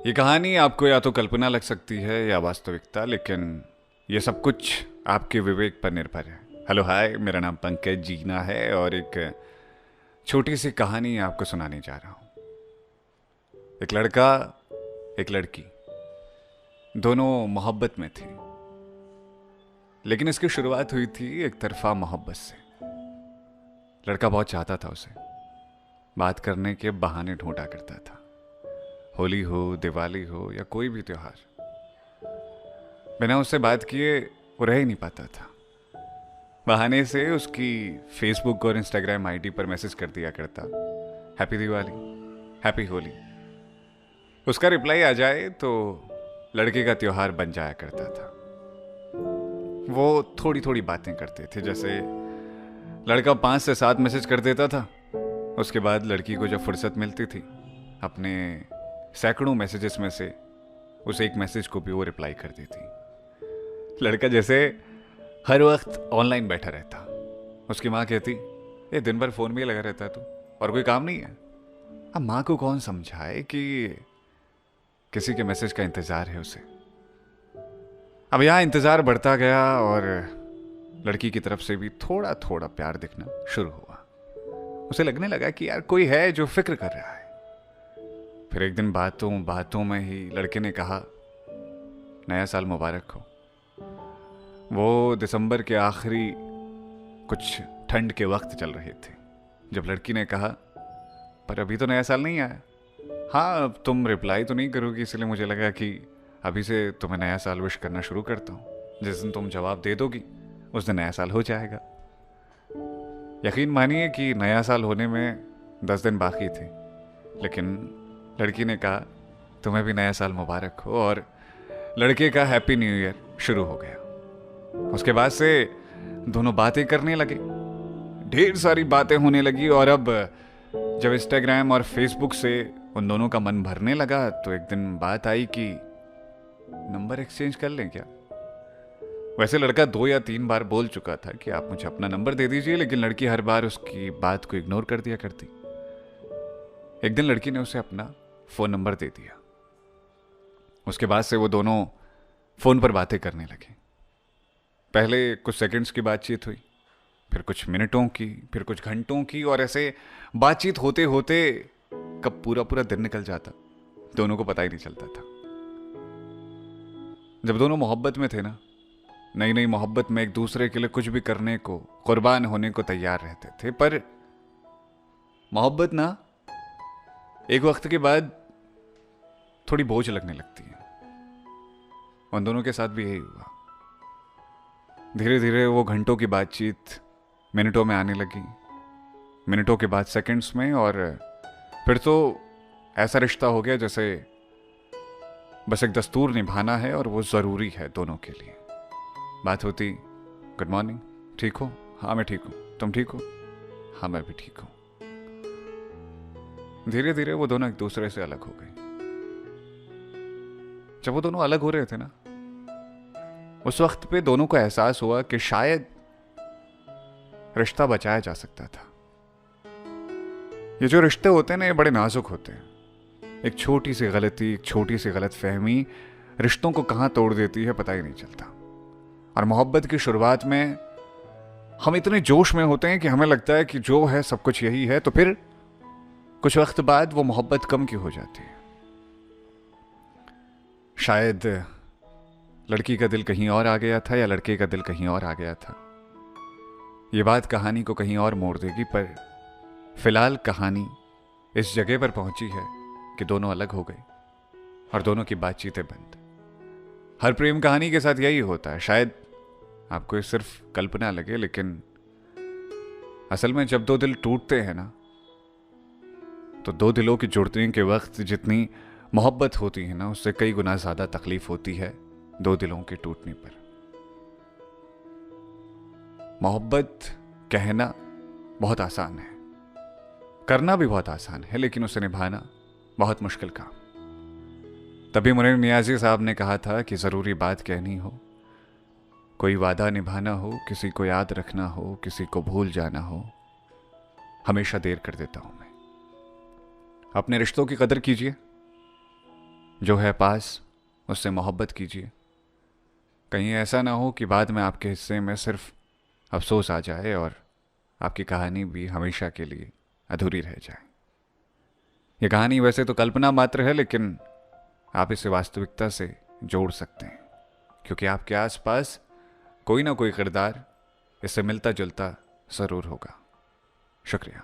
ये कहानी आपको या तो कल्पना लग सकती है या वास्तविकता, लेकिन ये सब कुछ आपके विवेक पर निर्भर है। हेलो हाय, मेरा नाम पंकज जीना है और एक छोटी सी कहानी आपको सुनाने जा रहा हूँ। एक लड़का, एक लड़की, दोनों मोहब्बत में थे, लेकिन इसकी शुरुआत हुई थी एक तरफा मोहब्बत से। लड़का बहुत चाहता था उसे, बात करने के बहाने ढूंढा करता था। होली हो, दिवाली हो या कोई भी त्योहार, बिना उससे बात किए वो रह ही नहीं पाता था। बहाने से उसकी फेसबुक और इंस्टाग्राम आईडी पर मैसेज कर दिया करता, हैप्पी दिवाली, हैप्पी होली। उसका रिप्लाई आ जाए तो लड़के का त्योहार बन जाया करता था। वो थोड़ी थोड़ी बातें करते थे, जैसे लड़का 5 से 7 मैसेज कर देता था। उसके बाद लड़की को जब फुर्सत मिलती थी, अपने सैकड़ों मैसेजेस में से उस एक मैसेज को भी वो रिप्लाई कर देती। लड़का जैसे हर वक्त ऑनलाइन बैठा रहता। उसकी माँ कहती, ये दिन भर फोन में ही लगा रहता है तू, और कोई काम नहीं है। अब माँ को कौन समझाए कि किसी के मैसेज का इंतजार है उसे। अब यहाँ इंतजार बढ़ता गया और लड़की की तरफ से भी थोड़ा थोड़ा प्यार दिखना शुरू हुआ। उसे लगने लगा कि यार कोई है जो फिक्र कर रहा है। फिर एक दिन बातों बातों में ही लड़के ने कहा, नया साल मुबारक हो। वो दिसंबर के आखिरी कुछ ठंड के वक्त चल रहे थे जब लड़की ने कहा, पर अभी तो नया साल नहीं आया। हाँ, अब तुम रिप्लाई तो नहीं करोगी, इसलिए मुझे लगा कि अभी से तुम्हें नया साल विश करना शुरू करता हूँ। जिस दिन तुम जवाब दे दोगी उस दिन नया साल हो जाएगा। यकीन मानिए कि नया साल होने में 10 दिन बाकी थे, लेकिन लड़की ने कहा, तुम्हें भी नया साल मुबारक हो, और लड़के का हैप्पी न्यू ईयर शुरू हो गया। उसके बाद से दोनों बातें करने लगे, ढेर सारी बातें होने लगी। और अब जब इंस्टाग्राम और फेसबुक से उन दोनों का मन भरने लगा तो एक दिन बात आई कि नंबर एक्सचेंज कर लें क्या। वैसे लड़का 2 या 3 बार बोल चुका था कि आप मुझे अपना नंबर दे दीजिए, लेकिन लड़की हर बार उसकी बात को इग्नोर कर दिया करती। एक दिन लड़की ने उसे अपना फोन नंबर दे दिया। उसके बाद से वो दोनों फोन पर बातें करने लगे। पहले कुछ सेकंड्स की बातचीत हुई, फिर कुछ मिनटों की, फिर कुछ घंटों की, और ऐसे बातचीत होते होते कब पूरा पूरा दिन निकल जाता दोनों को पता ही नहीं चलता था। जब दोनों मोहब्बत में थे ना, नई नई मोहब्बत में एक दूसरे के लिए कुछ भी करने को, कुर्बान होने को तैयार रहते थे। पर मोहब्बत ना एक वक्त के बाद थोड़ी बोझ लगने लगती है। उन दोनों के साथ भी यही हुआ। धीरे धीरे वो घंटों की बातचीत मिनटों में आने लगी, मिनटों के बाद सेकंड्स में, और फिर तो ऐसा रिश्ता हो गया जैसे बस एक दस्तूर निभाना है और वो ज़रूरी है दोनों के लिए। बात होती, गुड मॉर्निंग, ठीक हो? हाँ मैं ठीक हूँ। तुम ठीक हो? हाँ मैं भी ठीक हूँ। धीरे धीरे वो दोनों एक दूसरे से अलग हो गए। जब वो दोनों अलग हो रहे थे ना, उस वक्त पे दोनों को एहसास हुआ कि शायद रिश्ता बचाया जा सकता था। ये जो रिश्ते होते हैं ना, ये बड़े नाजुक होते हैं। एक छोटी सी गलती, एक छोटी सी गलत फहमी रिश्तों को कहाँ तोड़ देती है पता ही नहीं चलता। और मोहब्बत की शुरुआत में हम इतने जोश में होते हैं कि हमें लगता है कि जो है सब कुछ यही है, तो फिर कुछ वक्त बाद वो मोहब्बत कम की हो जाती है। शायद लड़की का दिल कहीं और आ गया था या लड़के का दिल कहीं और आ गया था। ये बात कहानी को कहीं और मोड़ देगी, पर फिलहाल कहानी इस जगह पर पहुंची है कि दोनों अलग हो गए और दोनों की बातचीतें बंद। हर प्रेम कहानी के साथ यही होता है। शायद आपको ये सिर्फ कल्पना लगे, लेकिन असल में जब 2 दिल टूटते हैं ना, तो 2 दिलों की जुड़ने के वक्त जितनी मोहब्बत होती है ना, उससे कई गुना ज्यादा तकलीफ होती है 2 दिलों के टूटने पर। मोहब्बत कहना बहुत आसान है, करना भी बहुत आसान है, लेकिन उसे निभाना बहुत मुश्किल काम। तभी मुनीर नियाजी साहब ने कहा था कि जरूरी बात कहनी हो, कोई वादा निभाना हो, किसी को याद रखना हो, किसी को भूल जाना हो, हमेशा देर कर देता हूं मैं। अपने रिश्तों की कदर कीजिए, जो है पास उससे मोहब्बत कीजिए। कहीं ऐसा ना हो कि बाद में आपके हिस्से में सिर्फ अफसोस आ जाए और आपकी कहानी भी हमेशा के लिए अधूरी रह जाए। ये कहानी वैसे तो कल्पना मात्र है, लेकिन आप इसे वास्तविकता से जोड़ सकते हैं, क्योंकि आपके आसपास कोई ना कोई किरदार इससे मिलता जुलता ज़रूर होगा। शुक्रिया।